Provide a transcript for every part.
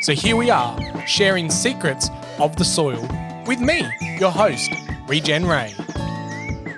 So here we are, sharing secrets of the soil with me, your host, Regenerative.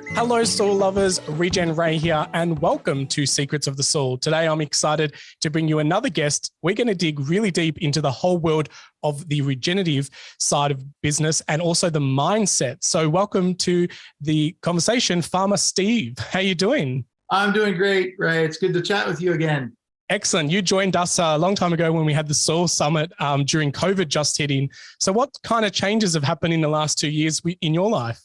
Hello, soil lovers, Regenerative here, and welcome to Secrets of the Soil. Today, I'm excited to bring you another guest. We're going to dig really deep into the whole world of the regenerative side of business and also the mindset. So welcome to the conversation, Farmer Steve. How you doing? I'm doing great, Ray. It's good to chat with you again. Excellent. You joined us a long time ago when we had the Soil Summit during COVID just hitting. So what kind of changes have happened in the last 2 years in your life?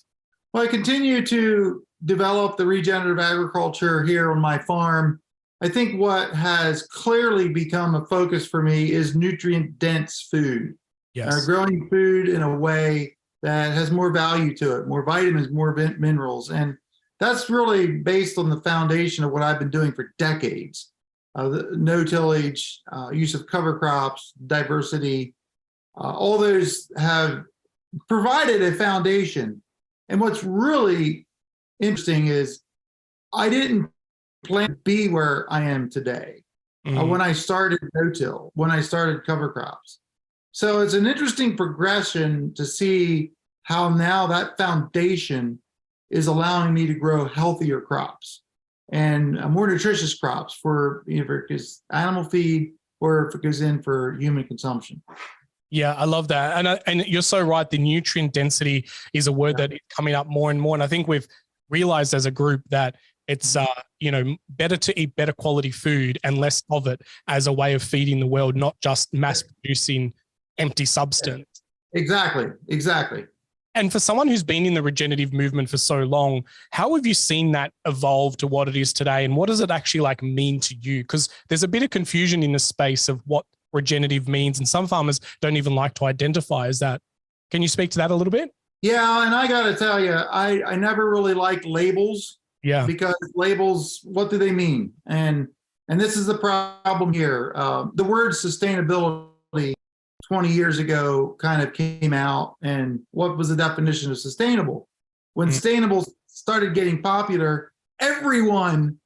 Well, I continue to develop the regenerative agriculture here on my farm. I think what has clearly become a focus for me is nutrient-dense food. Yes. Growing food in a way that has more value to it, more vitamins, more minerals. And that's really based on the foundation of what I've been doing for decades. The no tillage, use of cover crops, diversity, all those have provided a foundation. And what's really interesting is I didn't plan to be where I am today when I started no-till, when I started cover crops. So it's an interesting progression to see how now that foundation is allowing me to grow healthier crops and more nutritious crops for, if it is animal feed or if it goes in for human consumption. Yeah, I love that. And you're so right. The nutrient density is a word that is coming up more and more. And I think we've realized as a group that it's, better to eat better quality food and less of it as a way of feeding the world, not just mass producing empty substance. Exactly. And for someone who's been in the regenerative movement for so long, how have you seen that evolve to what it is today? And what does it actually mean to you? Because there's a bit of confusion in the space of what regenerative means. And some farmers don't even like to identify as that. Can you speak to that a little bit? Yeah, and I got to tell you, I never really liked labels. Yeah. Because labels, what do they mean? And this is the problem here. The word sustainability 20 years ago kind of came out, and what was the definition of sustainable? When sustainable started getting popular, everyone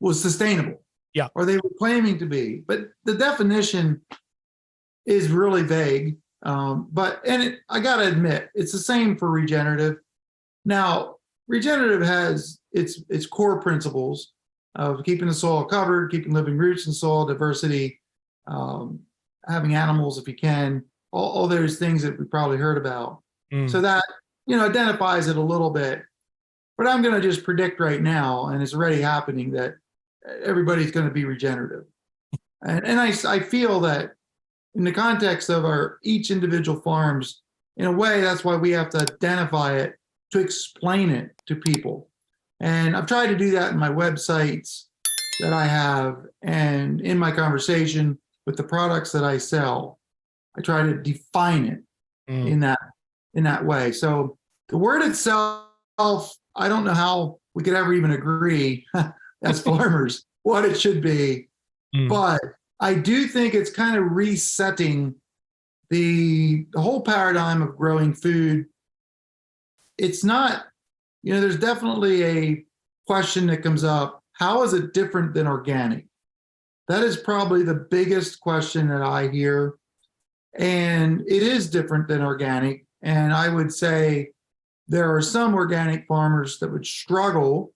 was sustainable. Yeah. Or they were claiming to be. But the definition is really vague. I got to admit, it's the same for regenerative. Now, regenerative has its core principles of keeping the soil covered, keeping living roots in soil, diversity, having animals if you can, all those things that we probably heard about. So that, identifies it a little bit. But I'm going to just predict right now, and it's already happening, that everybody's going to be regenerative. And I feel that in the context of each individual farms, in a way, that's why we have to identify it, to explain it to people. And I've tried to do that in my websites that I have and in my conversation with the products that I sell. I try to define it in that way. So the word itself, I don't know how we could ever even agree as farmers what it should be, but I do think it's kind of resetting the whole paradigm of growing food. It's not, there's definitely a question that comes up. How is it different than organic? That is probably the biggest question that I hear. And it is different than organic. And I would say there are some organic farmers that would struggle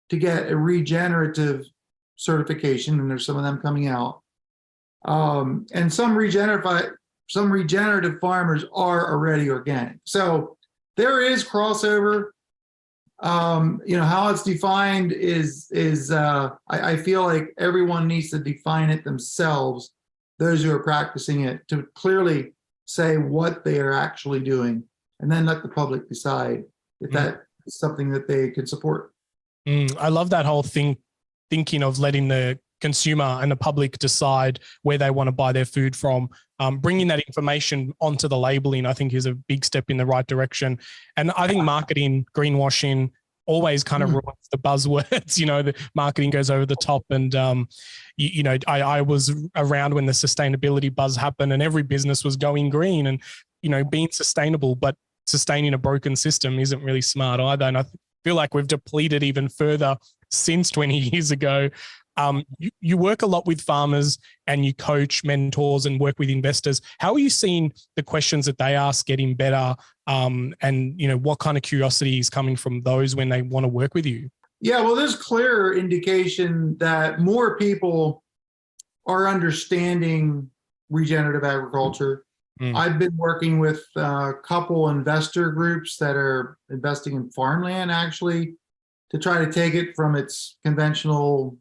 to get a regenerative certification, and there's some of them coming out. And some regenerative farmers are already organic. So there is crossover. How it's defined is I feel like everyone needs to define it themselves, those who are practicing it, to clearly say what they are actually doing, and then let the public decide if that is something that they can support. I love that whole thinking of letting the consumer and the public decide where they want to buy their food from. Bringing that information onto the labeling, I think, is a big step in the right direction. And I think marketing, greenwashing, always kind of ruins the buzzwords. The marketing goes over the top. And, I was around when the sustainability buzz happened and every business was going green and, being sustainable, but sustaining a broken system isn't really smart either. And I feel like we've depleted even further since 20 years ago You work a lot with farmers and you coach mentors and work with investors. How are you seeing the questions that they ask getting better? And what kind of curiosity is coming from those when they want to work with you? Yeah, well, there's clear indication that more people are understanding regenerative agriculture. I've been working with a couple investor groups that are investing in farmland, actually, to try to take it from its conventional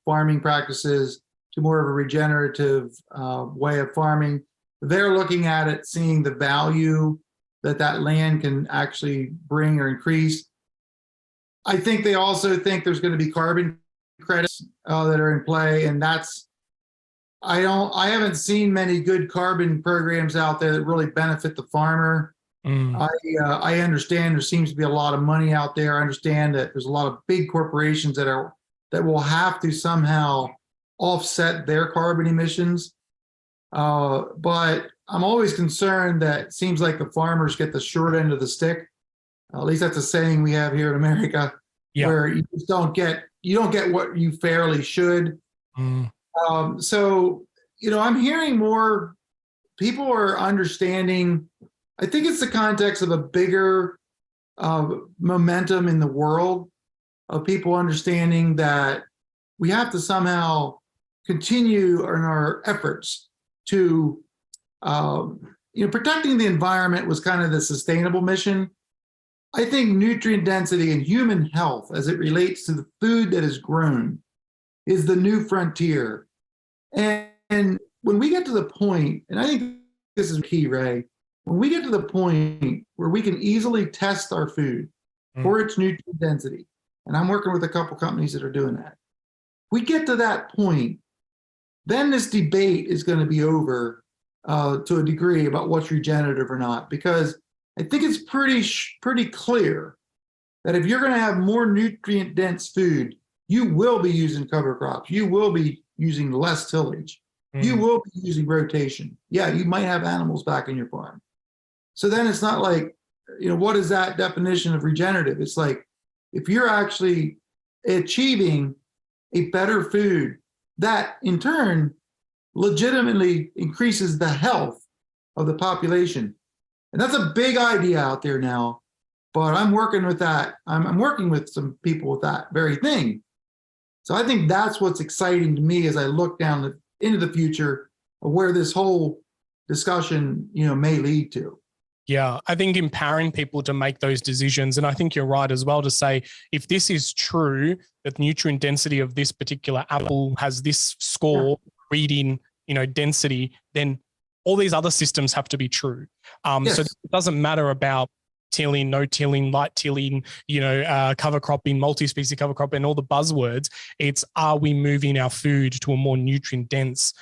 farming practices to more of a regenerative way of farming. They're looking at it, seeing the value that land can actually bring or increase. I think they also think there's going to be carbon credits that are in play, and I haven't seen many good carbon programs out there that really benefit the farmer. I understand there seems to be a lot of money out there. I understand that there's a lot of big corporations that will have to somehow offset their carbon emissions. But I'm always concerned that it seems like the farmers get the short end of the stick. At least that's a saying we have here in America, where you just don't get what you fairly should. So, I'm hearing more people are understanding. I think it's the context of a bigger momentum in the world of people understanding that we have to somehow continue in our efforts to, protecting the environment was kind of the sustainable mission. I think nutrient density and human health as it relates to the food that is grown is the new frontier. And when we get to the point, and I think this is key, Ray, when we get to the point where we can easily test our food for its nutrient density, and I'm working with a couple companies that are doing that, we get to that point, then this debate is going to be over to a degree about what's regenerative or not, because I think it's pretty clear that if you're going to have more nutrient dense food, you will be using cover crops. You will be using less tillage. You will be using rotation. Yeah, you might have animals back in your farm. So then it's not like, what is that definition of regenerative? It's like, if you're actually achieving a better food, that in turn legitimately increases the health of the population. And that's a big idea out there now, but I'm working with that. I'm working with some people with that very thing. So I think that's what's exciting to me as I look down into the future of where this whole discussion, may lead to. Yeah, I think empowering people to make those decisions. And I think you're right as well to say, if this is true, that the nutrient density of this particular apple has this score reading, density, then all these other systems have to be true. So it doesn't matter about tilling, no tilling, light tilling, cover cropping, multi-species cover cropping, and all the buzzwords. It's, are we moving our food to a more nutrient dense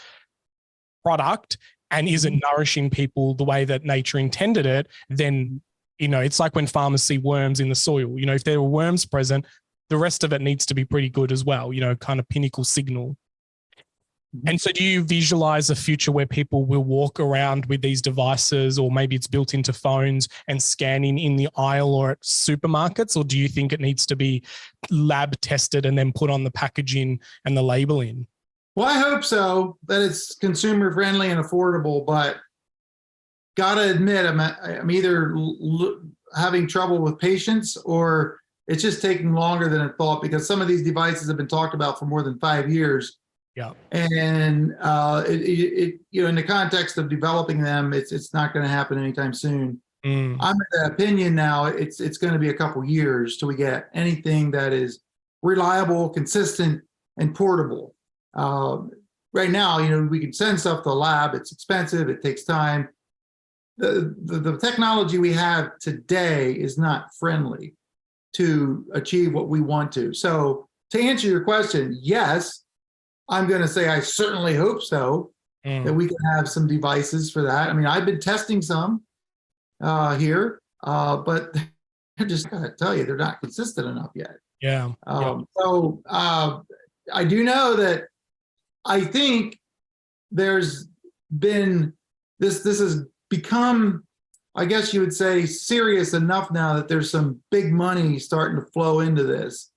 product? And is it nourishing people the way that nature intended it? Then, it's like when farmers see worms in the soil. If there were worms present, the rest of it needs to be pretty good as well, kind of pinnacle signal. And so do you visualize a future where people will walk around with these devices, or maybe it's built into phones and scanning in the aisle or at supermarkets? Or do you think it needs to be lab tested and then put on the packaging and the labeling? Well, I hope so, that it's consumer friendly and affordable, but gotta admit, I'm either having trouble with patience, or it's just taking longer than I thought, because some of these devices have been talked about for more than 5 years. Yeah. And in the context of developing them, it's not going to happen anytime soon. I'm of the opinion now it's going to be a couple years till we get anything that is reliable, consistent, and portable. Right now, we can send stuff to the lab. It's expensive. It takes time. The technology we have today is not friendly to achieve what we want to. So to answer your question, yes, I'm going to say I certainly hope so, that we can have some devices for that. I mean, I've been testing some here, but I just got to tell you, they're not consistent enough yet. Yeah. So I do know that I think there's been this has become, I guess you would say, serious enough now that there's some big money starting to flow into this.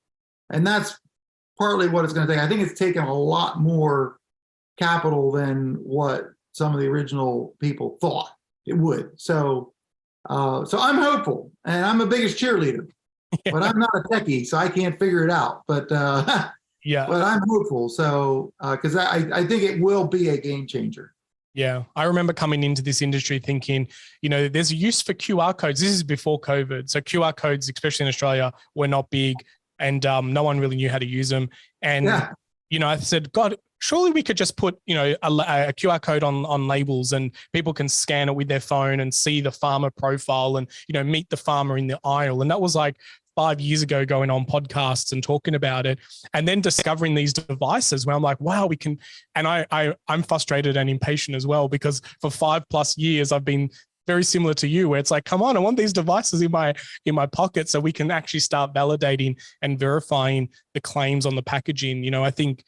And that's partly what it's going to take. I think it's taken a lot more capital than what some of the original people thought it would. So I'm hopeful, and I'm a biggest cheerleader, but I'm not a techie, so I can't figure it out. But Yeah. but I'm hopeful. So because I think it will be a game changer. Yeah. I remember coming into this industry thinking, there's a use for QR codes. This is before COVID. So QR codes, especially in Australia, were not big, and no one really knew how to use them. And, I said, God, surely we could just put, a QR code on labels, and people can scan it with their phone and see the farmer profile and, meet the farmer in the aisle. And that was like 5 years ago, going on podcasts and talking about it, and then discovering these devices where I'm like, wow, we can. And I'm frustrated and impatient as well, because for 5+ years I've been very similar to you, where it's like, come on, I want these devices in my pocket so we can actually start validating and verifying the claims on the packaging. I think,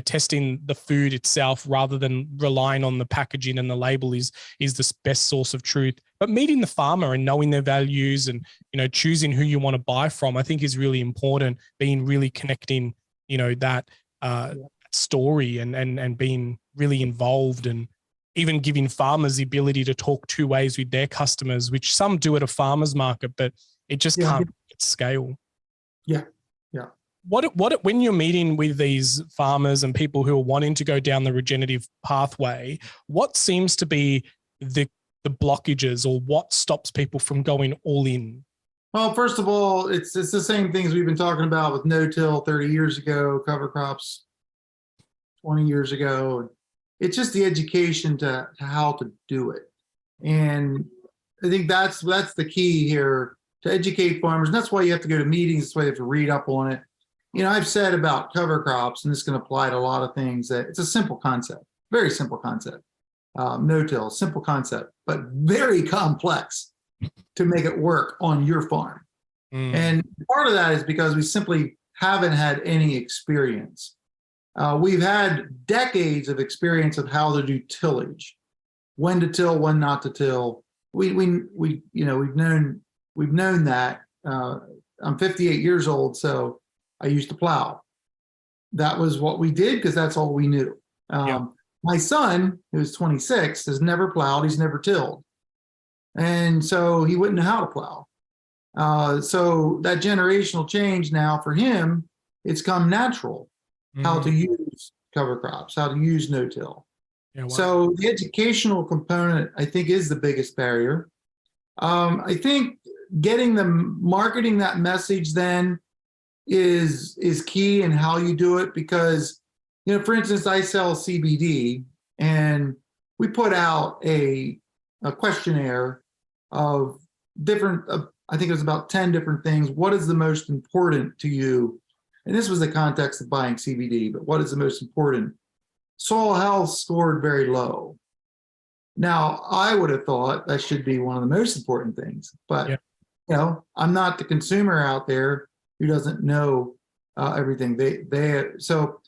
testing the food itself rather than relying on the packaging and the label is the best source of truth. But meeting the farmer and knowing their values and, choosing who you want to buy from, I think is really important. Being really connecting, that story and being really involved, and even giving farmers the ability to talk two ways with their customers, which some do at a farmer's market, but it just can't scale. Yeah. What when you're meeting with these farmers and people who are wanting to go down the regenerative pathway, what seems to be the blockages, or what stops people from going all in? Well, first of all, it's the same things we've been talking about with no-till 30 years ago, cover crops 20 years ago. It's just the education to how to do it. And I think that's the key here, to educate farmers. And that's why you have to go to meetings. That's why you have to read up on it. I've said about cover crops, and this can apply to a lot of things, that it's a simple concept, very simple concept. No-till, simple concept, but very complex to make it work on your farm. And part of that is because we simply haven't had any experience. We've had decades of experience of how to do tillage, when to till, when not to till. We've known that. I'm 58 years old, so I used to plow. That was what we did because that's all we knew. My son, who's 26, has never plowed. He's never tilled. And so he wouldn't know how to plow. So that generational change now for him, it's come natural, how to use cover crops, how to use no-till. Yeah, wow. So the educational component, I think, is the biggest barrier. I think getting them, marketing that message then is key in how you do it, because, for instance, I sell CBD, and we put out a questionnaire of different, I think it was about 10 different things. What is the most important to you? And this was the context of buying CBD, but what is the most important? Soil health scored very low. Now, I would have thought that should be one of the most important things, but I'm not the consumer out there who doesn't know everything. So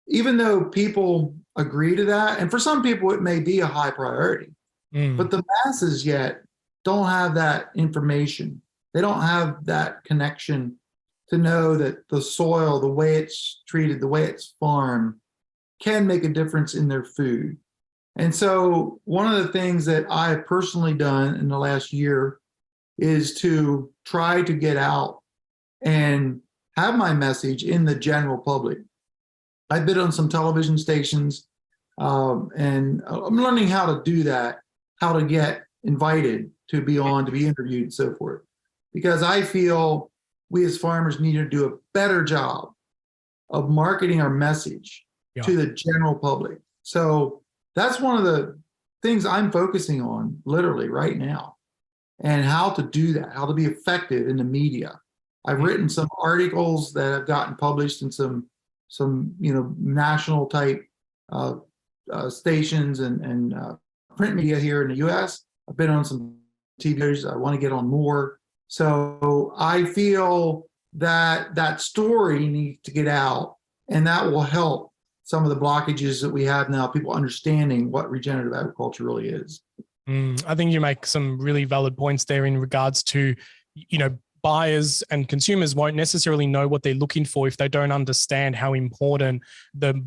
even though people agree to that, and for some people it may be a high priority, but the masses yet don't have that information. They don't have that connection to know that the soil, the way it's treated, the way it's farmed, can make a difference in their food. And so one of the things that I have personally done in the last year is to try to get out and have my message in the general public. I've been on some television stations, and I'm learning how to do that, how to get invited to be on, to be interviewed, and so forth. Because I feel we as farmers need to do a better job of marketing our message to the general public. So that's one of the things I'm focusing on literally right now, and how to do that, how to be effective in the media. I've written some articles that have gotten published in some national type stations and print media here in the U.S. I've been on some TV shows. I want to get on more. So I feel that that story needs to get out, and that will help some of the blockages that we have now, people understanding what regenerative agriculture really is. I think you make some really valid points there in regards to, buyers and consumers won't necessarily know what they're looking for if they don't understand how important the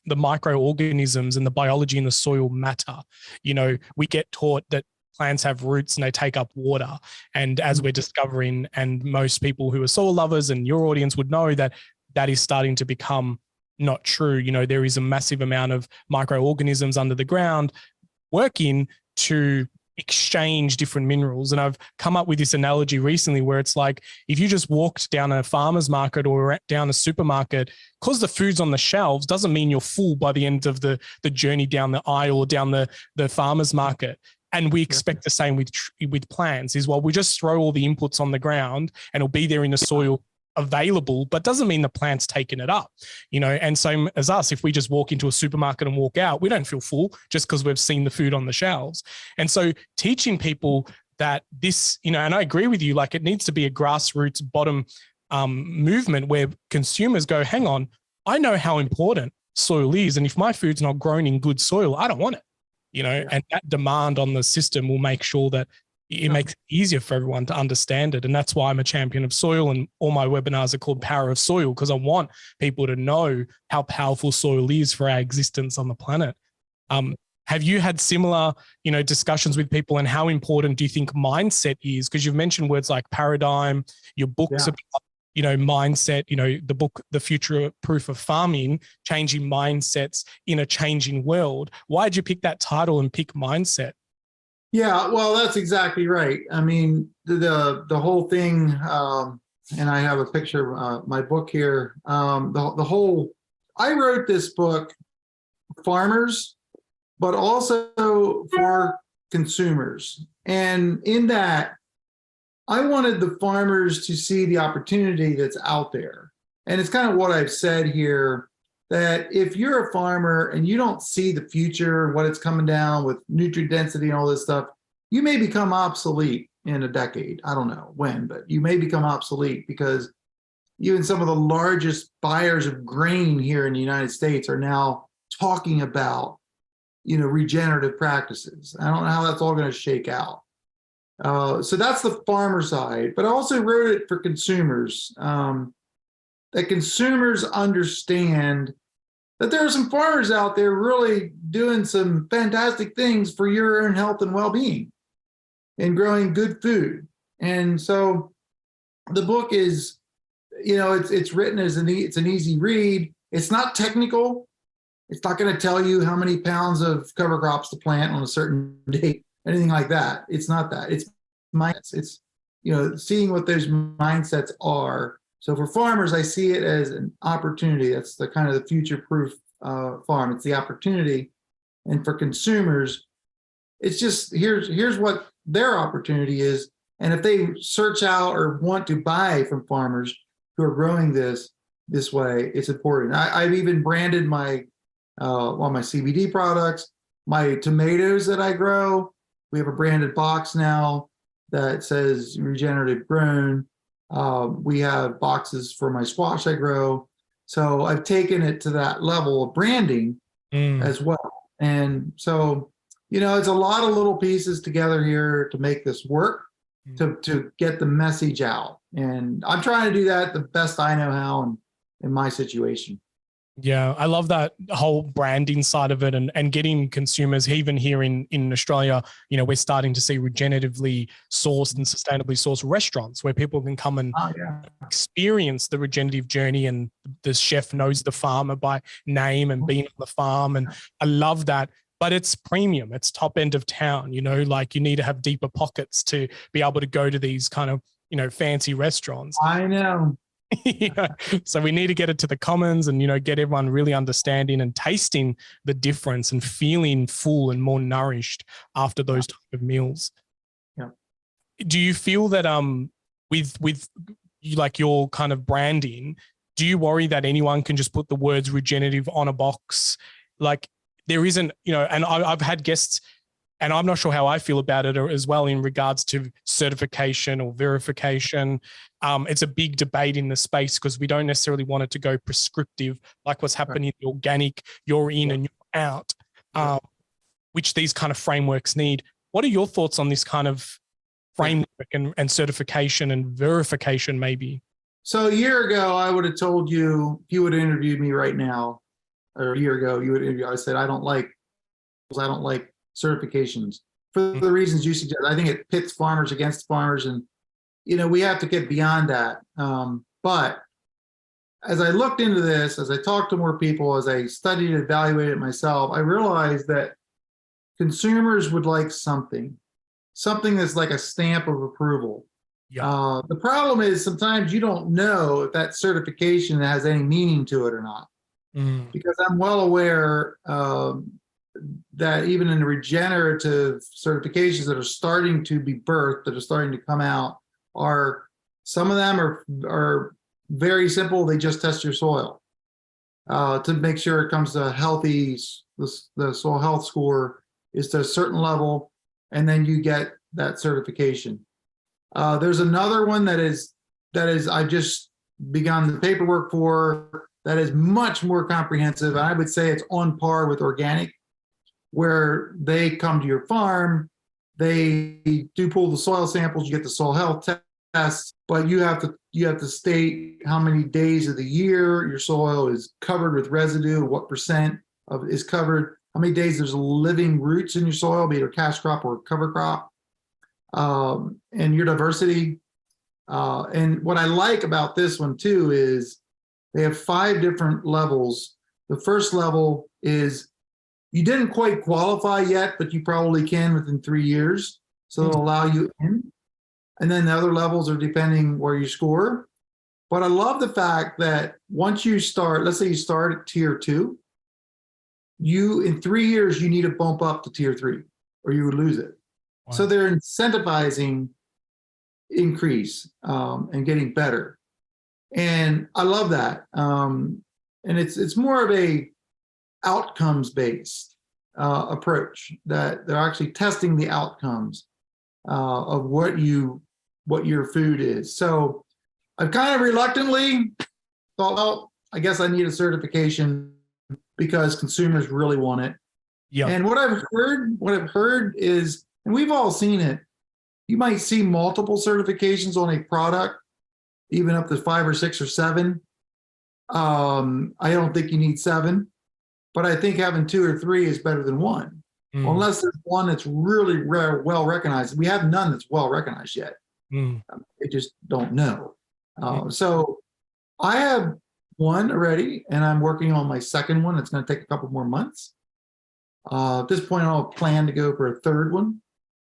microorganisms and the biology in the soil matter. You know, we get taught that plants have roots and they take up water. And as we're discovering, and most people who are soil lovers and your audience would know, that that is starting to become not true. You know, there is a massive amount of microorganisms under the ground working to exchange different minerals. And I've come up with this analogy recently where it's like, if you just walked down a farmer's market or down a supermarket, because the food's on the shelves doesn't mean you're full by the end of the journey down the aisle or down the farmer's market. And we expect the same with plants, is, well, we just throw all the inputs on the ground and it'll be there in the soil available, but doesn't mean the plant's taking it up, you know. And same as us, if we just walk into a supermarket and walk out, we don't feel full just because we've seen the food on the shelves. And so teaching people that this, you know, and I agree with you, like it needs to be a grassroots bottom movement where consumers go, hang on, I know how important soil is. And if my food's not grown in good soil, I don't want it, you know. And that demand on the system will make sure that it makes it easier for everyone to understand it. And that's why I'm a champion of soil, and all my webinars are called Power of Soil, because I want people to know how powerful soil is for our existence on the planet. Have you had similar, you know, discussions with people, and how important do you think mindset is? Because you've mentioned words like paradigm, your books about, you know, mindset, you know, the book, The Future Proof of Farming, changing mindsets in a changing world. Why did you pick that title and pick mindset? Yeah, well, that's exactly right. I mean, the whole thing, and I have a picture of my book here. The whole, I wrote this book for farmers, but also for consumers. And in that, I wanted the farmers to see the opportunity that's out there. And it's kind of what I've said here, that if you're a farmer and you don't see the future, what it's coming down with nutrient density and all this stuff, you may become obsolete in a decade. I don't know when, but you may become obsolete, because even some of the largest buyers of grain here in the United States are now talking about, you know, regenerative practices. I don't know how that's all going to shake out. So that's the farmer side, but I also wrote it for consumers, that consumers understand that there are some farmers out there really doing some fantastic things for your own health and well-being and growing good food. And so the book is, you know, it's written as it's an easy read. It's not technical. It's not going to tell you how many pounds of cover crops to plant on a certain date, anything like that. It's not that. It's mindsets. It's, you know, seeing what those mindsets are. So for farmers, I see it as an opportunity. That's the kind of the future-proof farm. It's the opportunity. And for consumers, it's just, here's what their opportunity is. And if they search out or want to buy from farmers who are growing this way, it's important. I've even branded my my CBD products, my tomatoes that I grow. We have a branded box now that says regenerative grown. We have boxes for my squash I grow. So I've taken it to that level of branding as well. And so, you know, it's a lot of little pieces together here to make this work, to get the message out. And I'm trying to do that the best I know how in my situation. Yeah, I love that whole branding side of it, and getting consumers, even here in Australia, you know, we're starting to see regeneratively sourced and sustainably sourced restaurants where people can come and experience the regenerative journey, and the chef knows the farmer by name and being on the farm. And I love that. But it's premium, it's top end of town, you know, like you need to have deeper pockets to be able to go to these kind of, you know, fancy restaurants. I know. You know, so we need to get it to the commons and, you know, get everyone really understanding and tasting the difference and feeling full and more nourished after those type of meals. Yeah. Do you feel that with like your kind of branding, do you worry that anyone can just put the words regenerative on a box? Like there isn't, you know, and I've had guests, and I'm not sure how I feel about it as well in regards to certification or verification. It's a big debate in the space because we don't necessarily want it to go prescriptive, like what's happening in the organic, you're in and you're out, which these kind of frameworks need. What are your thoughts on this kind of framework and certification and verification maybe? So a year ago, I would have told you, if you would have interviewed me right now, or a year ago, you would interview, I said, I don't like certifications for the reasons you suggest. I think it pits farmers against farmers, and we have to get beyond that. But as I looked into this, as I talked to more people, as I studied and evaluated it myself, I realized that consumers would like something that's like a stamp of approval. Yeah. The problem is sometimes you don't know if that certification has any meaning to it or not. Because I'm well aware that even in the regenerative certifications that are starting to be birthed, that are starting to come out, some of them are very simple. They just test your soil to make sure it comes to healthy. The soil health score is to a certain level, and then you get that certification. There's another one that is I've just begun the paperwork for, that is much more comprehensive. I would say it's on par with organic, where they come to your farm, they do pull the soil samples, you get the soil health tests, but you have to state how many days of the year your soil is covered with residue, what percent of is covered, how many days there's living roots in your soil, be it a cash crop or a cover crop, and your diversity. And what I like about this one too is they have 5 different levels. The first level is you didn't quite qualify yet, but you probably can within 3 years. So it'll allow you in. And then the other levels are depending where you score. But I love the fact that once you start, let's say you start at tier 2, in 3 years, you need to bump up to tier 3 or you would lose it. Wow. So they're incentivizing increase and getting better. And I love that. And it's more of a outcomes based approach, that they're actually testing the outcomes of what your food is. So I've kind of reluctantly thought, well, I guess I need a certification because consumers really want it. Yeah. And what I've heard is, and we've all seen it, you might see multiple certifications on a product, even up to 5 or 6 or 7. I don't think you need 7, but I think having 2 or 3 is better than 1, unless there's one that's really well recognized. We have none that's well recognized yet. They just don't know. So I have 1 already, and I'm working on my second one. It's going to take a couple more months. At this point, I'll plan to go for a 3rd one.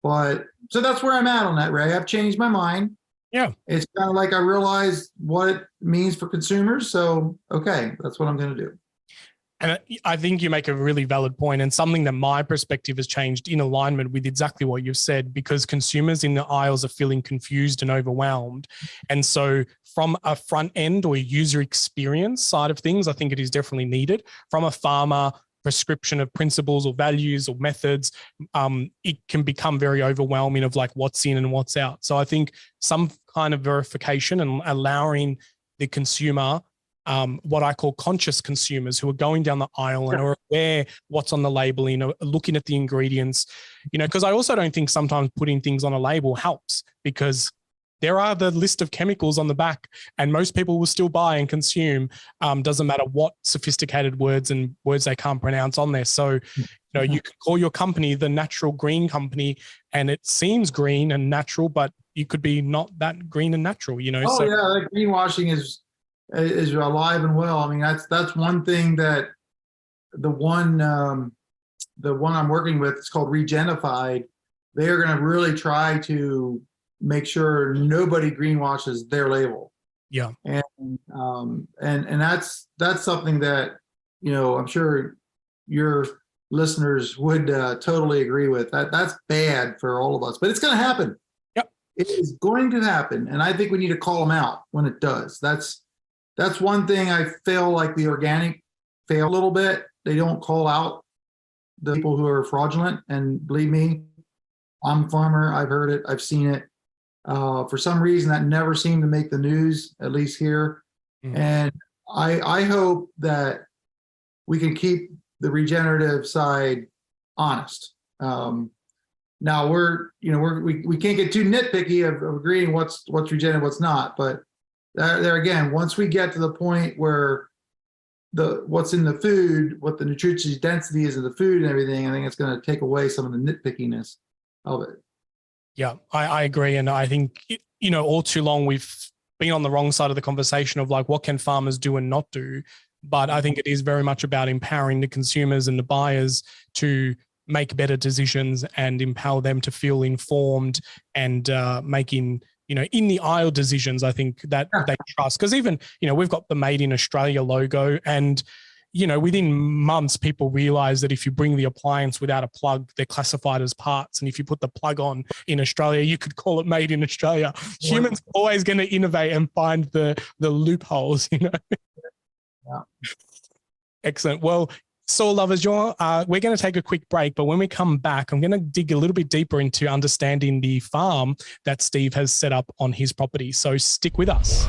But so that's where I'm at on that, Ray. I've changed my mind. Yeah. It's kind of like I realized what it means for consumers. So, okay, that's what I'm going to do. And I think you make a really valid point, and something that my perspective has changed in alignment with exactly what you've said, because consumers in the aisles are feeling confused and overwhelmed. And so from a front end or user experience side of things, I think it is definitely needed. From a farmer prescription of principles or values or methods, it can become very overwhelming of like what's in and what's out. So I think some kind of verification and allowing the consumer, what I call conscious consumers, who are going down the aisle and are aware what's on the labeling, are looking at the ingredients, because I also don't think sometimes putting things on a label helps, because there are the list of chemicals on the back and most people will still buy and consume. Doesn't matter what sophisticated words and words they can't pronounce on there. So, you can call your company the Natural Green Company and it seems green and natural, but you could be not that green and natural, Oh, yeah, like greenwashing is alive and well. I mean, that's one thing that the one I'm working with, it's called Regenerative. They are going to really try to make sure nobody greenwashes their label. Yeah. And that's something that, I'm sure your listeners would totally agree with. That's bad for all of us, but it's going to happen. Yep. It is going to happen. And I think we need to call them out when it does. That's one thing I feel like the organic fail a little bit. They don't call out the people who are fraudulent. And believe me, I'm a farmer. I've heard it. I've seen it. For some reason, that never seemed to make the news, at least here. And I hope that we can keep the regenerative side honest. Now we can't get too nitpicky of agreeing what's regenerative, what's not. But there again, once we get to the point where what's in the food, what the nutritious density is of the food and everything, I think it's going to take away some of the nitpickiness of it. Yeah, I agree. And I think, all too long we've been on the wrong side of the conversation of like, what can farmers do and not do? But I think it is very much about empowering the consumers and the buyers to make better decisions and empower them to feel informed and making, in the aisle decisions, I think that they trust. Because even, we've got the Made in Australia logo, and within months, people realize that if you bring the appliance without a plug, they're classified as parts. And if you put the plug on in Australia, you could call it Made in Australia. Humans are always going to innovate and find the loopholes, Yeah. Excellent. Well, soil lovers, we're going to take a quick break, but when we come back, I'm going to dig a little bit deeper into understanding the farm that Steve has set up on his property. So stick with us.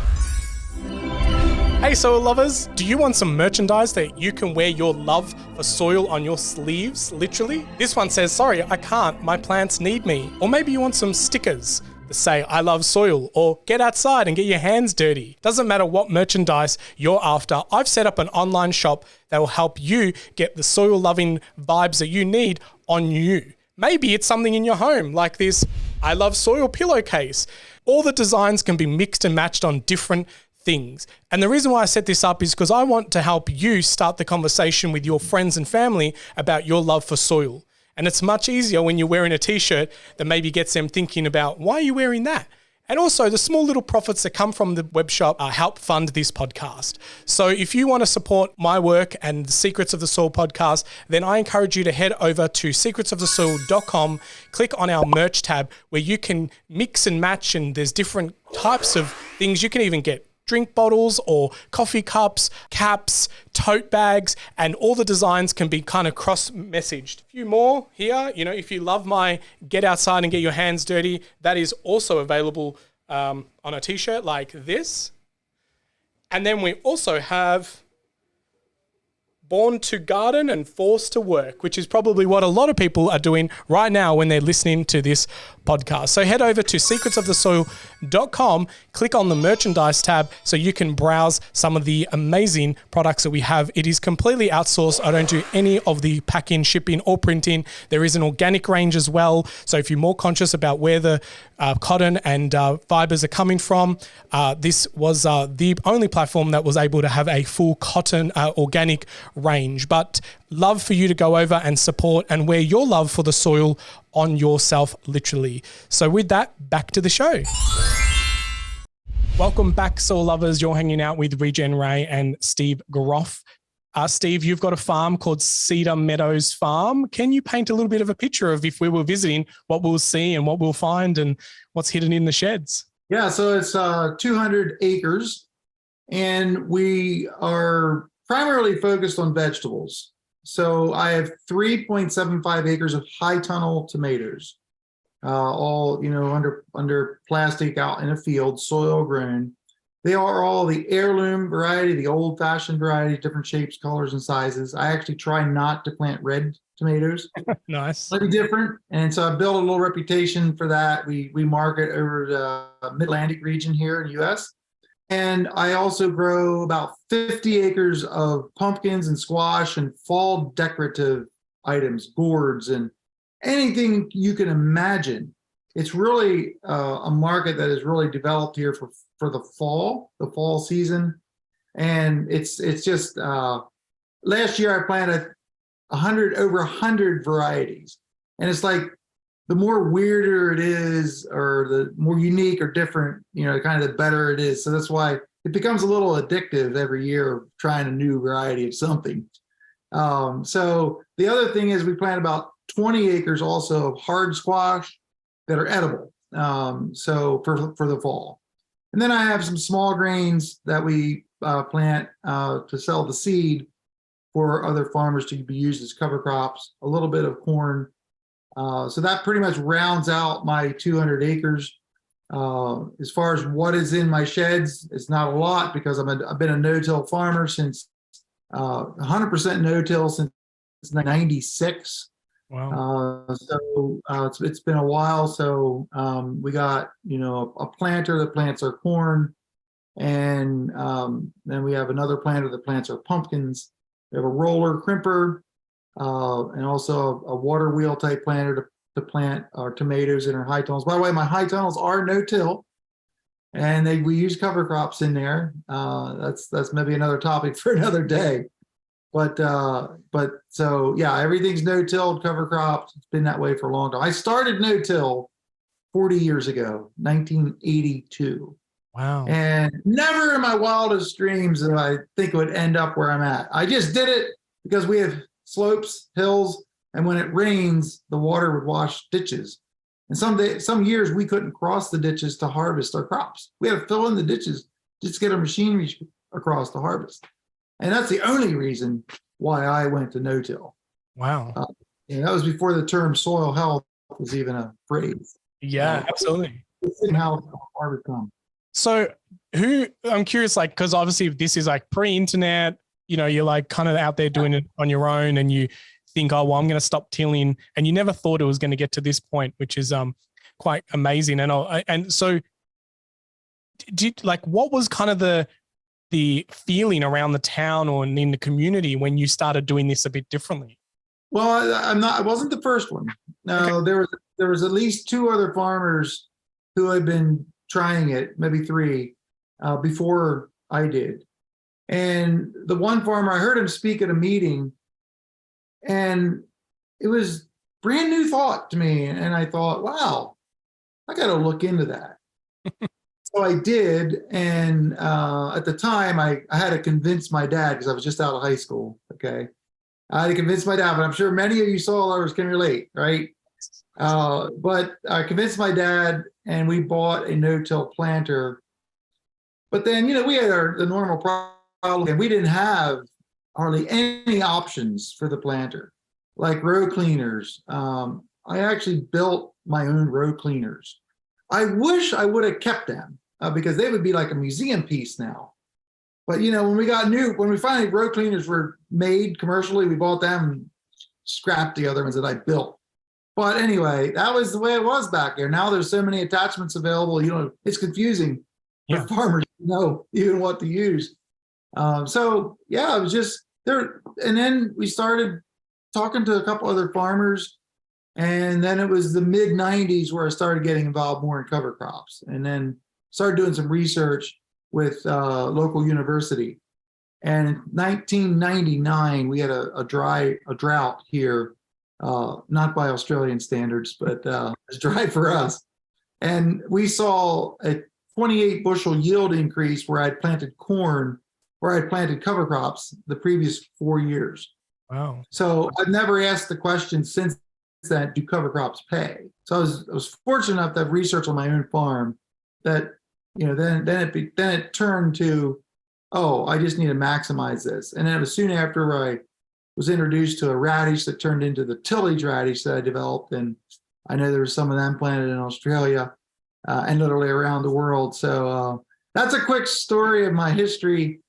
Hey soil lovers, do you want some merchandise that you can wear your love for soil on your sleeves, literally? This one says, sorry, I can't, my plants need me. Or maybe you want some stickers that say, I love soil, or get outside and get your hands dirty. Doesn't matter what merchandise you're after, I've set up an online shop that will help you get the soil loving vibes that you need on you. Maybe it's something in your home, like this I love soil pillowcase. All the designs can be mixed and matched on different things. And the reason why I set this up is because I want to help you start the conversation with your friends and family about your love for soil. And it's much easier when you're wearing a t-shirt that maybe gets them thinking about, why are you wearing that? And also the small little profits that come from the web shop help fund this podcast. So if you want to support my work and the Secrets of the Soil podcast, then I encourage you to head over to secretsofthesoil.com, click on our merch tab where you can mix and match, and there's different types of things. You can even get drink bottles or coffee cups, caps, tote bags, and all the designs can be kind of cross-messaged. A few more here, if you love my get outside and get your hands dirty, that is also available on a t-shirt like this. And then we also have Born to Garden and Forced to Work, which is probably what a lot of people are doing right now when they're listening to this podcast. So head over to secretsofthesoil.com, click on the merchandise tab so you can browse some of the amazing products that we have. It is completely outsourced. I don't do any of the packing, shipping, or printing. There is an organic range as well. So if you're more conscious about where the cotton and fibers are coming from, this was the only platform that was able to have a full cotton organic range. But love for you to go over and support and wear your love for the soil on yourself, literally. So with that, back to the show. Welcome back, soil lovers. You're hanging out with Regenerative and Steve Groff. Steve, you've got a farm called Cedar Meadows Farm. Can you paint a little bit of a picture of, if we were visiting, what we'll see and what we'll find and what's hidden in the sheds? Yeah, so it's 200 acres, and we are primarily focused on vegetables. So I have 3.75 acres of high tunnel tomatoes, all under plastic out in a field, soil grown. They are all the heirloom variety, the old-fashioned variety, different shapes, colors, and sizes. I actually try not to plant red tomatoes. Nice. Slightly different. And so I built a little reputation for that. We market over the Mid-Atlantic region here in the U.S. And I also grow about 50 acres of pumpkins and squash and fall decorative items, gourds, and anything you can imagine. It's really a market that is really developed here for the fall season. And it's just, last year I planted over 100 varieties. And it's like, the more weirder it is, or the more unique or different, kind of the better it is. So that's why it becomes a little addictive every year, trying a new variety of something. So the other thing is we plant about 20 acres also of hard squash that are edible. So for the fall. And then I have some small grains that we plant to sell the seed for other farmers to be used as cover crops, a little bit of corn. So that pretty much rounds out my 200 acres. As far as what is in my sheds, it's not a lot because I've been a no-till farmer since 100% no-till since 96. Wow. It's been a while. So we got, a planter that plants our corn, and then we have another planter that plants our pumpkins. We have a roller crimper, and also a water wheel type planter to plant our tomatoes in our high tunnels. By the way, my high tunnels are no-till, and we use cover crops in there. That's maybe another topic for another day. But so yeah, everything's no-till, cover crops. It's been that way for a long time. I started no-till 40 years ago, 1982. Wow. And never in my wildest dreams did I think it would end up where I'm at. I just did it because we have slopes, hills, and when it rains, the water would wash ditches. And some years we couldn't cross the ditches to harvest our crops. We had to fill in the ditches just to get our machinery across to harvest. And that's the only reason why I went to no-till. Wow. And that was before the term soil health was even a phrase. Yeah, absolutely. How far we've come. So I'm curious, like, because obviously this is like pre-internet, you're like kind of out there doing it on your own, and you think, oh, well, I'm going to stop tilling, and you never thought it was going to get to this point, which is quite amazing. And so what was kind of the feeling around the town or in the community when you started doing this a bit differently? Well, I wasn't the first one. No, okay. There was at least two other farmers who had been trying it, maybe three, before I did. And the one farmer, I heard him speak at a meeting, and it was brand new thought to me. And I thought, wow, I got to look into that. So I did. And at the time, I had to convince my dad, because I was just out of high school. Okay. I had to convince my dad, but I'm sure many of you soil lovers can relate, right? But I convinced my dad, and we bought a no-till planter. But then, we had the normal problem, and we didn't have hardly any options for the planter, like row cleaners. I actually built my own row cleaners. I wish I would have kept them because they would be like a museum piece now. But when we finally row cleaners were made commercially, we bought them and scrapped the other ones that I built. But anyway, that was the way it was back there. Now there's so many attachments available, it's confusing for farmers to know even what to use. So yeah, it was just there. And then we started talking to a couple other farmers, and then it was the mid 90s where I started getting involved more in cover crops, and then started doing some research with local university. And in 1999, we had a drought here. Not by Australian standards, but it's dry for us. And we saw a 28 bushel yield increase where I'd planted corn, where I'd planted cover crops the previous 4 years. Wow. So I've never asked the question since that, do cover crops pay? So I was fortunate enough to have research on my own farm that, then it turned to, oh, I just need to maximize this. And then it was soon after I was introduced to a radish that turned into the tillage radish that I developed. And I know there was some of them planted in Australia and literally around the world. So that's a quick story of my history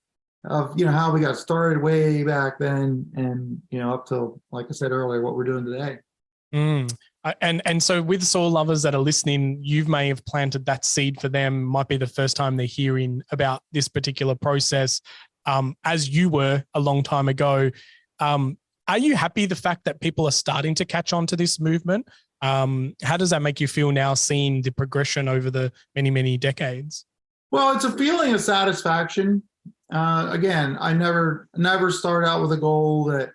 of, how we got started way back then and, up till, like I said earlier, what we're doing today. And so with soil lovers that are listening, you may have planted that seed for them, might be the first time they're hearing about this particular process, as you were a long time ago. Are you happy the fact that people are starting to catch on to this movement? How does that make you feel now, seeing the progression over the many, many decades? Well, it's a feeling of satisfaction. Again, I never start out with a goal that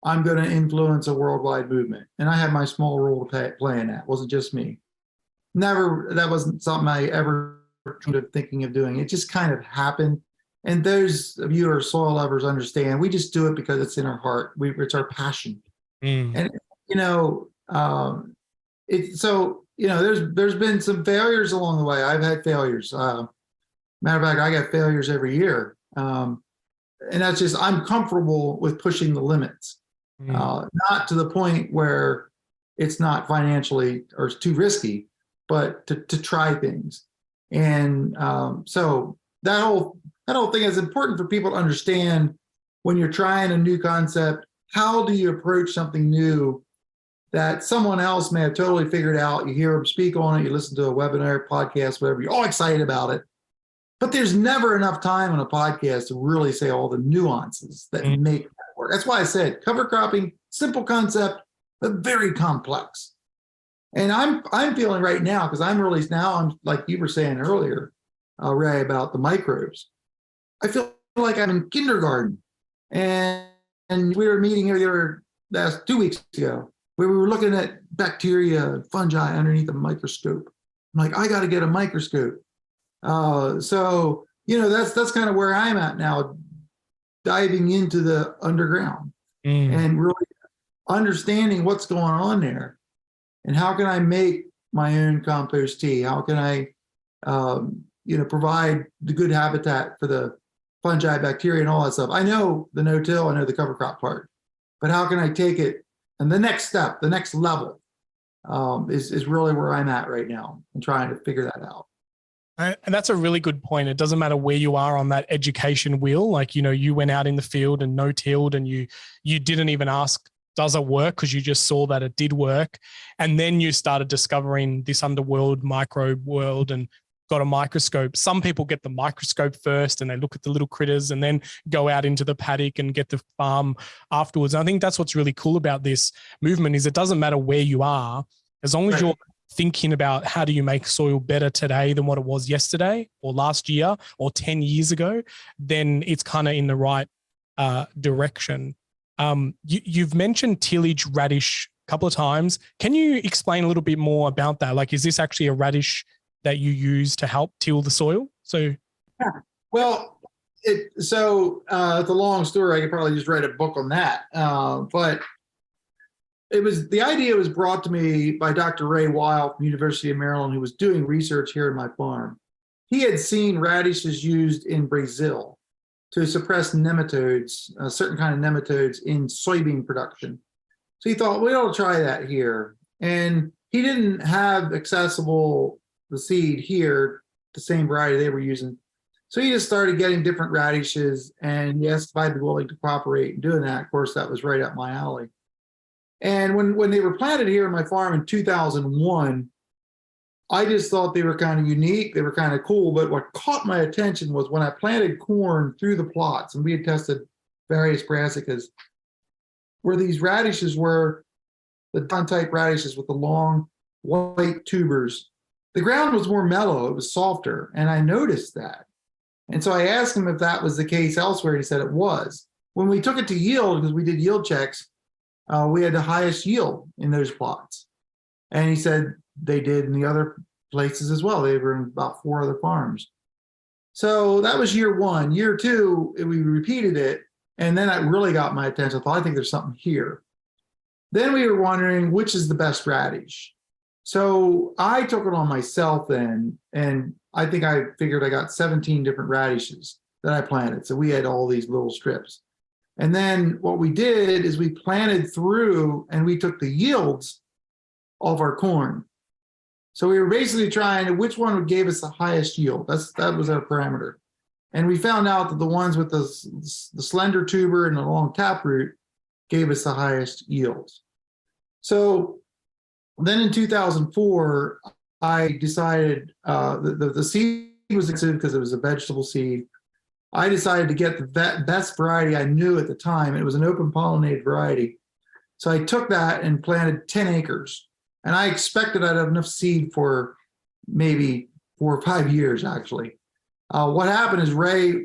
I'm going to influence a worldwide movement. And I had my small role to play in that. It wasn't just me. That wasn't something I ever kind of thinking of doing. It just kind of happened. And those of you who are soil lovers understand, we just do it because it's in our heart. It's our passion. And, there's been some failures along the way. I've had failures. Matter of fact, I got failures every year. And that's just, I'm comfortable with pushing the limits. Not to the point where it's not financially or it's too risky, but to try things. And so that whole thing is important for people to understand when you're trying a new concept. How do you approach something new that someone else may have totally figured out. You hear them speak on it, you listen to a webinar, podcast, whatever, you're all excited about it. But there's never enough time on a podcast to really say all the nuances that make that work. That's why I said cover cropping, simple concept, but very complex. And I'm feeling right now, because I'm like you were saying earlier, Ray, about the microbes. I feel like I'm in kindergarten. And we were meeting here last 2 weeks ago, where we were looking at bacteria and fungi underneath a microscope. I'm like, I got to get a microscope. So, that's kind of where I'm at now, diving into the underground and really understanding what's going on there. And how can I make my own compost tea? How can I, provide the good habitat for the fungi, bacteria, and all that stuff? I know the no-till, I know the cover crop part, but how can I take it? And the next step, the next level, is really where I'm at right now and trying to figure that out. And that's a really good point. It doesn't matter where you are on that education wheel. Like, you went out in the field and no-tilled, and you didn't even ask, does it work? Because you just saw that it did work. And then you started discovering this underworld, microbe world, and got a microscope. Some people get the microscope first and they look at the little critters and then go out into the paddock and get the farm afterwards. And I think that's what's really cool about this movement is it doesn't matter where you are, as long as you're thinking about how do you make soil better today than what it was yesterday or last year or 10 years ago, then it's kind of in the right direction. You've mentioned tillage radish a couple of times. Can you explain a little bit more about that? Like, is this actually a radish that you use to help till the soil? So, well, it's a long story. I could probably just write a book on that. But the idea was brought to me by Dr. Ray Weil from University of Maryland, who was doing research here in my farm. He had seen radishes used in Brazil to suppress nematodes, a certain kind of nematodes in soybean production. So he thought, we ought to try that here. And he didn't have accessible the seed here, the same variety they were using. So he just started getting different radishes, and he asked if I'd be willing to cooperate in doing that. Of course, that was right up my alley. And when they were planted here on my farm in 2001, I just thought they were kind of unique. They were kind of cool. But what caught my attention was when I planted corn through the plots, and we had tested various brassicas, where these radishes were the type radishes with the long white tubers. The ground was more mellow. It was softer. And I noticed that. And so I asked him if that was the case elsewhere. He said it was. When we took it to yield, because we did yield checks, we had the highest yield in those plots. And he said they did in the other places as well. They were in about 4 other farms. So that was year 1. Year 2, we repeated it. And then it really got my attention. I thought, I think there's something here. Then we were wondering which is the best radish. So I took it on myself then, and I think I figured I got 17 different radishes that I planted. So we had all these little strips. And then what we did is we planted through, and we took the yields of our corn. So we were basically trying to which one gave us the highest yield. That was our parameter. And we found out that the ones with the slender tuber and the long taproot gave us the highest yields. So then in 2004, I decided the seed was expensive because it was a vegetable seed. I decided to get the best variety I knew at the time. It was an open pollinated variety. So I took that and planted 10 acres. And I expected I'd have enough seed for maybe 4 or 5 years, actually. What happened is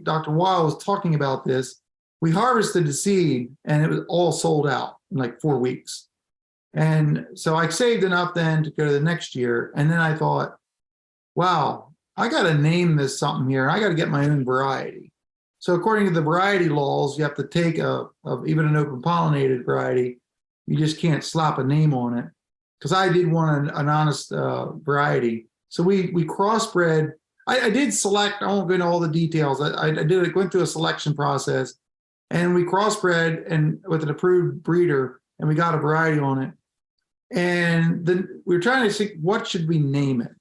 Dr. Weil was talking about this. We harvested the seed and it was all sold out in like 4 weeks. And so I saved enough then to go to the next year. And then I thought, wow, I got to name this something here. I got to get my own variety. So according to the variety laws, you have to take even an open pollinated variety. You just can't slap a name on it. Because I did want an honest variety. So we crossbred. I did select, I won't go into all the details. I went through a selection process, and we crossbred and with an approved breeder, and we got a variety on it. And then we were trying to see what should we name it.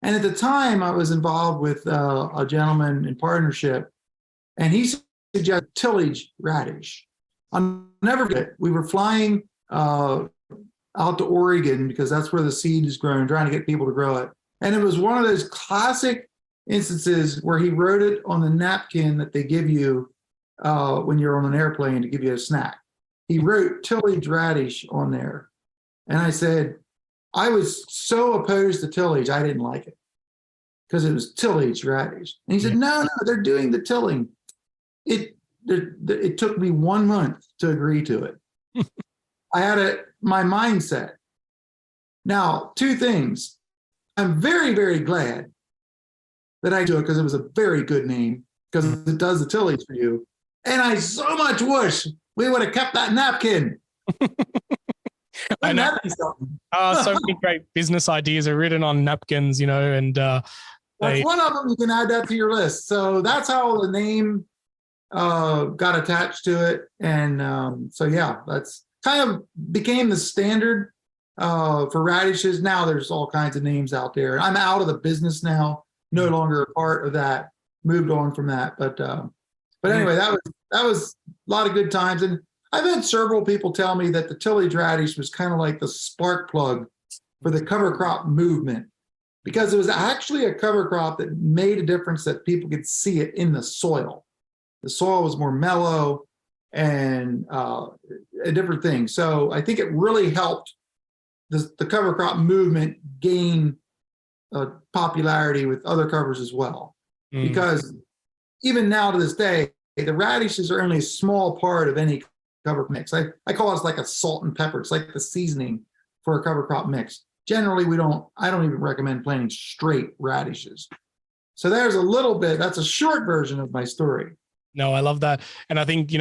And at the time, I was involved with a gentleman in partnership, and he suggested Tillage Radish. I'll never forget it. We were flying out to Oregon because that's where the seed is grown, trying to get people to grow it. And it was one of those classic instances where he wrote it on the napkin that they give you when you're on an airplane to give you a snack. He wrote tillage radish on there. And I said, I was so opposed to tillage, I didn't like it because it was tillage radish. And he said, no, they're doing the tilling. It took me 1 month to agree to it. I had my mindset. Now, two things. I'm very, very glad that I do it because it was a very good name because it does the tillage for you. And I so much wish we would have kept that napkin. I know. So many great business ideas are written on napkins, and that's one of them. You can add that to your list. So that's how the name got attached to it. And so, yeah, that's kind of became the standard for radishes. Now there's all kinds of names out there. I'm out of the business now, no longer a part of that, moved on from that. But anyway, that was a lot of good times. And I've had several people tell me that the tillage radish was kind of like the spark plug for the cover crop movement because it was actually a cover crop that made a difference that people could see it in the soil. The soil was more mellow and a different thing. So I think it really helped the cover crop movement gain popularity with other covers as well. Because even now to this day, the radishes are only a small part of any cover mix. I call it like a salt and pepper. It's like the seasoning for a cover crop mix. Generally, I don't even recommend planting straight radishes. So there's a little bit, that's a short version of my story. No, I love that. And I think,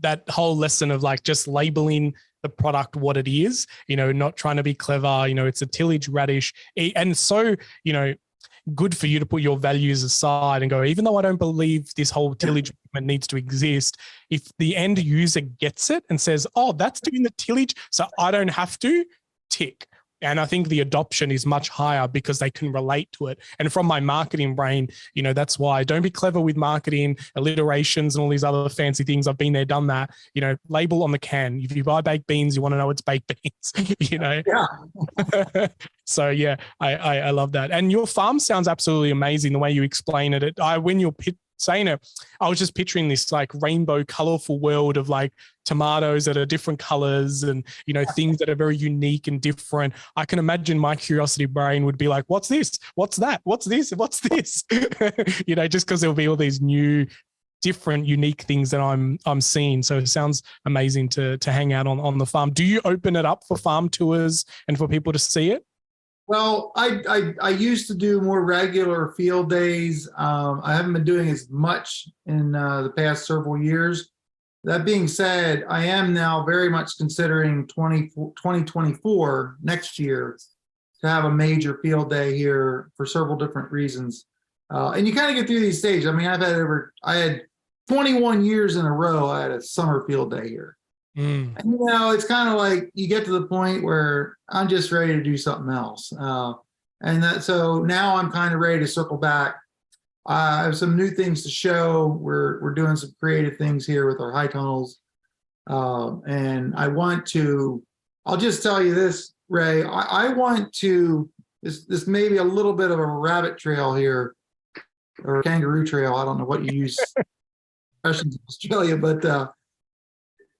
that whole lesson of like just labeling the product what it is, not trying to be clever, it's a tillage radish. And so, good for you to put your values aside and go, even though I don't believe this whole tillage movement needs to exist, if the end user gets it and says, oh, that's doing the tillage, so I don't have to, tick. And I think the adoption is much higher because they can relate to it. And from my marketing brain, that's why don't be clever with marketing, alliterations and all these other fancy things. I've been there, done that, label on the can. If you buy baked beans, you want to know it's baked beans, Yeah. So yeah, I love that. And your farm sounds absolutely amazing. The way you explain it, when you're saying it, I was just picturing this like rainbow colorful world of like tomatoes that are different colors and, things that are very unique and different. I can imagine my curiosity brain would be like, what's this? What's that? What's this? What's this? Just because there'll be all these new, different, unique things that I'm seeing. So it sounds amazing to hang out on the farm. Do you open it up for farm tours and for people to see it? Well, I used to do more regular field days. I haven't been doing as much in the past several years. That being said, I am now very much considering 2024 next year to have a major field day here for several different reasons. And you kind of get through these stages. I mean, I had 21 years in a row, I had a summer field day here. And, it's kind of like you get to the point where I'm just ready to do something else. So now I'm kind of ready to circle back. I have some new things to show. We're doing some creative things here with our high tunnels. And I'll just tell you this, Ray, I want to, this may be a little bit of a rabbit trail here or a kangaroo trail. I don't know what you use expressions in Australia, but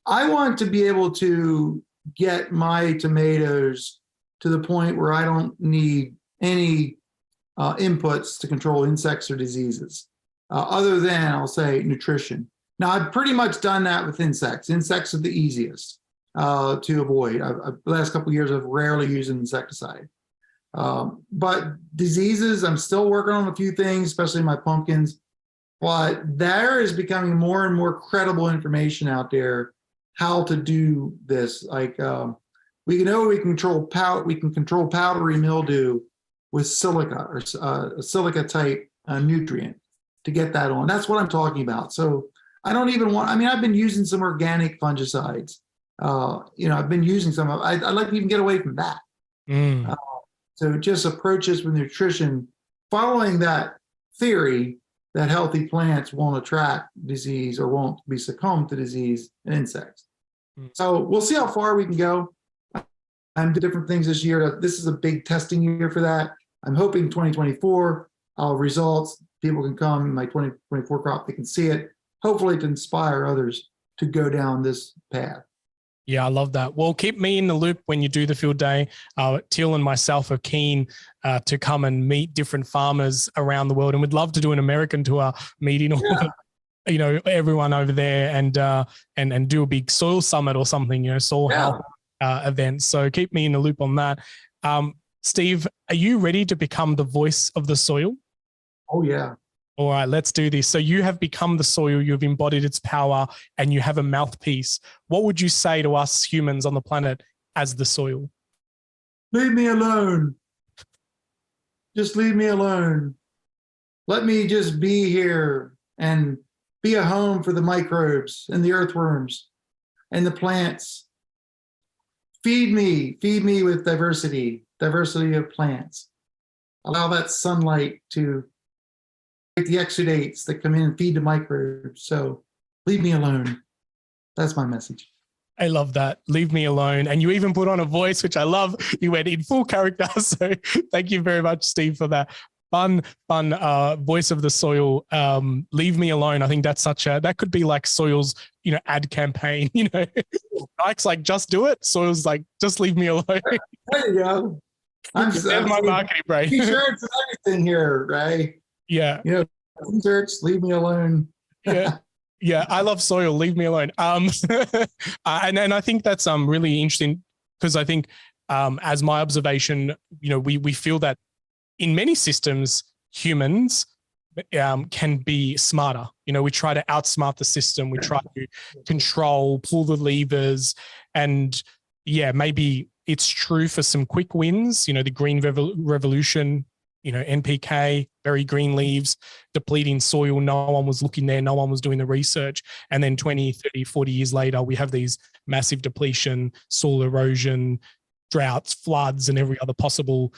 I want to be able to get my tomatoes to the point where I don't need any inputs to control insects or diseases, other than, I'll say, nutrition. Now, I've pretty much done that with insects. Insects are the easiest to avoid. The last couple of years, I've rarely used an insecticide. But diseases, I'm still working on a few things, especially my pumpkins. But there is becoming more and more credible information out there how to do this. Like we can control powdery mildew with silica or a silica type nutrient to get that on. That's what I'm talking about. So I don't even want, I've been using some organic fungicides. I've been using some. I'd like to even get away from that. So just approach this with nutrition, following that theory that healthy plants won't attract disease or won't be succumbed to disease and insects. So we'll see how far we can go. I'm doing different things this year. This is a big testing year for that. I'm hoping 2024, results, people can come, my 2024 crop, they can see it. Hopefully to inspire others to go down this path. Yeah, I love that. Well, keep me in the loop when you do the field day. Till and myself are keen to come and meet different farmers around the world, and we'd love to do an American tour, meeting all everyone over there, and do a big soil summit or something, soil health event. So keep me in the loop on that. Steve, are you ready to become the voice of the soil? Oh yeah. All right, let's do this. So you have become the soil, you've embodied its power, and you have a mouthpiece. What would you say to us humans on the planet as the soil? Leave me alone. Just leave me alone. Let me just be here and be a home for the microbes and the earthworms and the plants. Feed me with diversity of plants. Allow that sunlight to the exudates that come in and feed the microbes. So leave me alone. That's my message. I love that. Leave me alone. And you even put on a voice, which I love. You went in full character. So thank you very much, Steve, for that fun voice of the soil. Leave me alone. I think that's that could be like Soil's, ad campaign, Nike's like, just do it. Soil's like, just leave me alone. There you go. There's my marketing brain. T-shirts and everything here, right? Yeah. T-shirts, leave me alone. Yeah. Yeah. I love soil. Leave me alone. And I think that's really interesting, because I think as my observation, we feel that in many systems, humans can be smarter. We try to outsmart the system. We try to control, pull the levers, and maybe it's true for some quick wins, the green revolution, NPK, very green leaves, depleting soil. No one was looking there. No one was doing the research. And then 20, 30, 40 years later, we have these massive depletion, soil erosion, droughts, floods, and every other possible,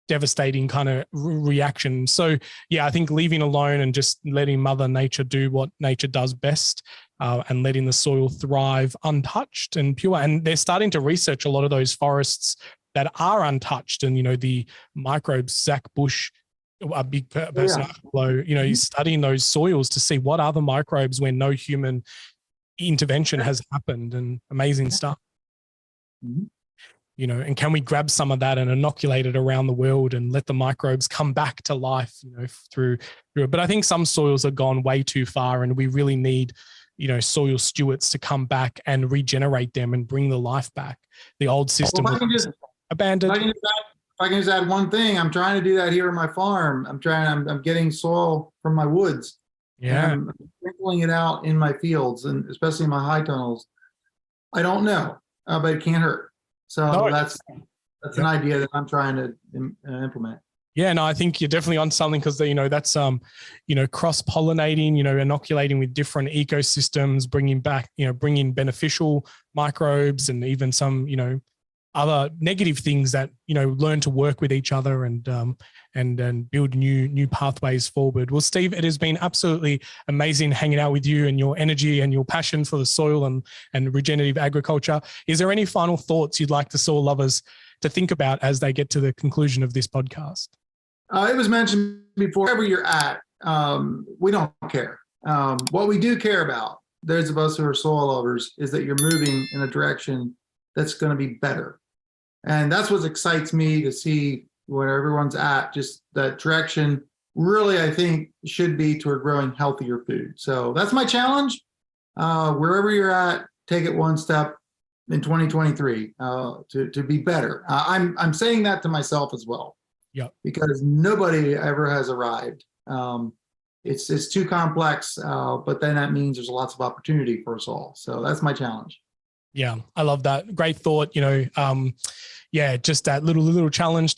devastating kind of reaction. So I think leaving alone and just letting Mother Nature do what nature does best, and letting the soil thrive untouched and pure. And they're starting to research a lot of those forests that are untouched, and the microbes. Zach Bush, a big person, he's studying those soils to see what are the microbes when no human intervention has happened, and amazing stuff. Mm-hmm. And can we grab some of that and inoculate it around the world and let the microbes come back to life, through it. But I think some soils have gone way too far, and we really need, soil stewards to come back and regenerate them and bring the life back. The old system was abandoned. If I can just add one thing, I'm trying to do that here on my farm. I'm getting soil from my woods. Yeah. I'm sprinkling it out in my fields, and especially in my high tunnels. I don't know, but it can't hurt. So that's an idea that I'm trying to implement. Yeah, no, I think you're definitely on something, because that's cross-pollinating, inoculating with different ecosystems, bringing beneficial microbes, and even some other negative things that learn to work with each other and build new pathways forward. Well, Steve, it has been absolutely amazing hanging out with you, and your energy and your passion for the soil and regenerative agriculture. Is there any final thoughts you'd like the soil lovers to think about as they get to the conclusion of this podcast? It was mentioned before, wherever you're at, we don't care. What we do care about, those of us who are soil lovers, is that you're moving in a direction that's going to be better. And that's what excites me, to see where everyone's at. Just that direction really, I think, should be toward growing healthier food. So that's my challenge. Wherever you're at, take it one step in 2023 to be better. I'm saying that to myself as well. Yeah. Because nobody ever has arrived. It's too complex, but then that means there's lots of opportunity for us all. So that's my challenge. Yeah, I love that. Great thought. Just that little challenge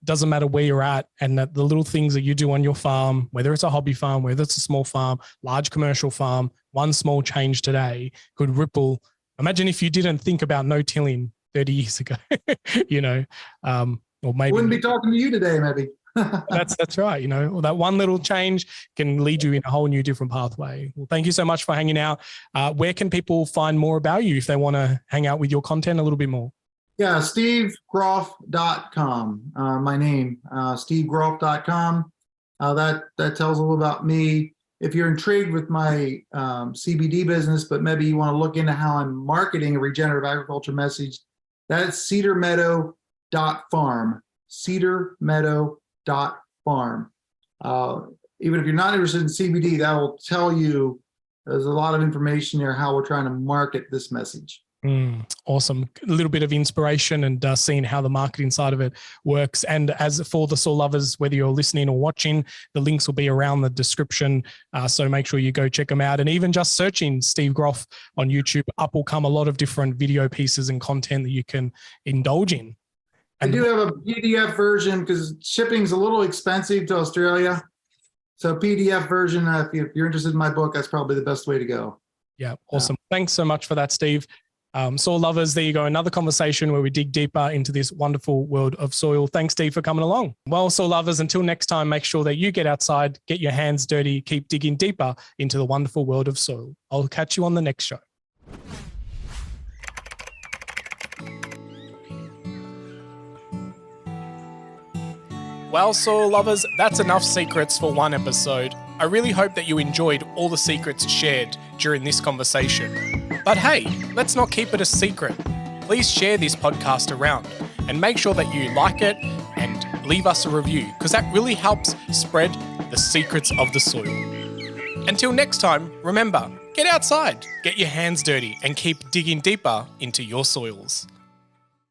doesn't matter where you're at, and that the little things that you do on your farm, whether it's a hobby farm, whether it's a small farm, large commercial farm, one small change today could ripple. Imagine if you didn't think about no tilling 30 years ago, or maybe wouldn't be talking to you today, maybe. That's right. That one little change can lead you in a whole new different pathway. Well, thank you so much for hanging out. Where can people find more about you if they want to hang out with your content a little bit more? Yeah, stevegroff.com, my name, stevegroff.com. That tells a little about me. If you're intrigued with my CBD business, but maybe you want to look into how I'm marketing a regenerative agriculture message, that's cedarmeadow.farm, cedarmeadow.farm. Even if you're not interested in CBD, that will tell you there's a lot of information there how we're trying to market this message. Awesome. A little bit of inspiration and seeing how the marketing side of it works. And as for the soil lovers, whether you're listening or watching, the links will be around the description. So make sure you go check them out. And even just searching Steve Groff on YouTube, up will come a lot of different video pieces and content that you can indulge in. I do have a PDF version because shipping's a little expensive to Australia. So PDF version, if you're interested in my book, that's probably the best way to go. Yeah, awesome. Thanks so much for that, Steve. Soil lovers, there you go. Another conversation where we dig deeper into this wonderful world of soil. Thanks, Steve, for coming along. Well, soil lovers, until next time, make sure that you get outside, get your hands dirty, keep digging deeper into the wonderful world of soil. I'll catch you on the next show. Well, soil lovers, that's enough secrets for one episode. I really hope that you enjoyed all the secrets shared during this conversation. But hey, let's not keep it a secret. Please share this podcast around and make sure that you like it and leave us a review because that really helps spread the secrets of the soil. Until next time, remember, get outside, get your hands dirty and keep digging deeper into your soils.